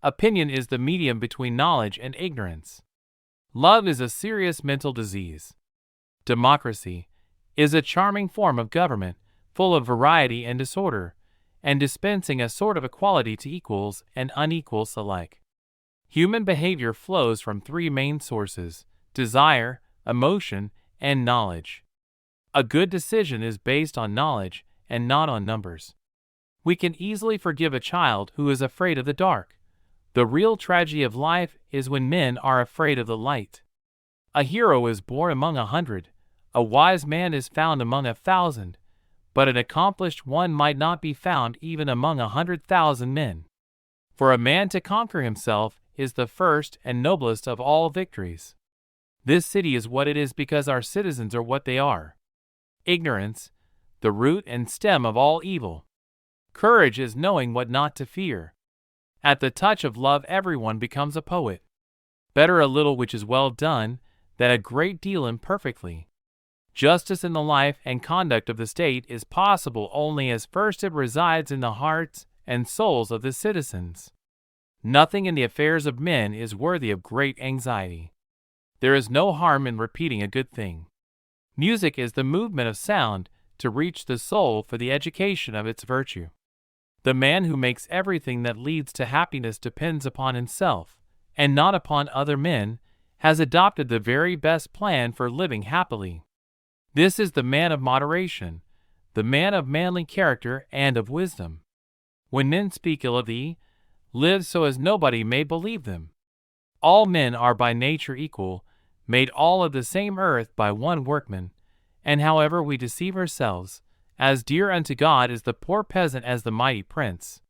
Opinion is the medium between knowledge and ignorance. Love is a serious mental disease. Democracy is a charming form of government, full of variety and disorder, and dispensing a sort of equality to equals and unequals alike. Human behavior flows from three main sources: desire, emotion, and knowledge. A good decision is based on knowledge and not on numbers. We can easily forgive a child who is afraid of the dark. The real tragedy of life is when men are afraid of the light. A hero is born among 100, a wise man is found among 1,000, but an accomplished one might not be found even among 100,000 men. For a man to conquer himself is the first and noblest of all victories. This city is what it is because our citizens are what they are. Ignorance, the root and stem of all evil. Courage is knowing what not to fear. At the touch of love everyone becomes a poet. Better a little which is well done, than a great deal imperfectly. Justice in the life and conduct of the state is possible only as first it resides in the hearts and souls of the citizens. Nothing in the affairs of men is worthy of great anxiety. There is no harm in repeating a good thing. Music is the movement of sound to reach the soul for the education of its virtue. The man who makes everything that leads to happiness depends upon himself, and not upon other men, has adopted the very best plan for living happily. This is the man of moderation, the man of manly character and of wisdom. When men speak ill of thee, live so as nobody may believe them. All men are by nature equal, made all of the same earth by one workman, and however we deceive ourselves, as dear unto God is the poor peasant as the mighty prince.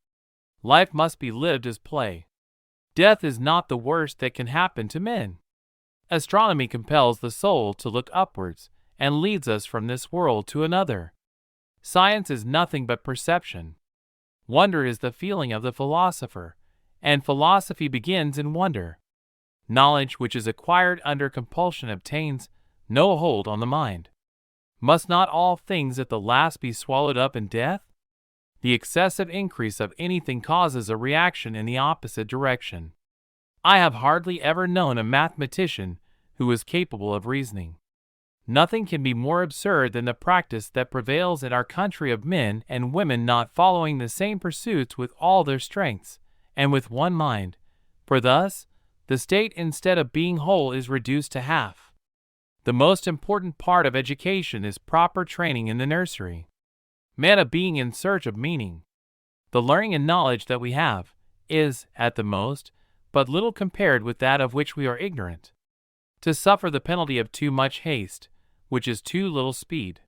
Life must be lived as play. Death is not the worst that can happen to men. Astronomy compels the soul to look upwards, and leads us from this world to another. Science is nothing but perception. Wonder is the feeling of the philosopher, and philosophy begins in wonder. Knowledge which is acquired under compulsion obtains no hold on the mind. Must not all things at the last be swallowed up in death? The excessive increase of anything causes a reaction in the opposite direction. I have hardly ever known a mathematician who was capable of reasoning. Nothing can be more absurd than the practice that prevails in our country of men and women not following the same pursuits with all their strengths, and with one mind, for thus the state instead of being whole is reduced to half. The most important part of education is proper training in the nursery. Man a being in search of meaning. The learning and knowledge that we have is, at the most, but little compared with that of which we are ignorant. To suffer the penalty of too much haste, which is too little speed.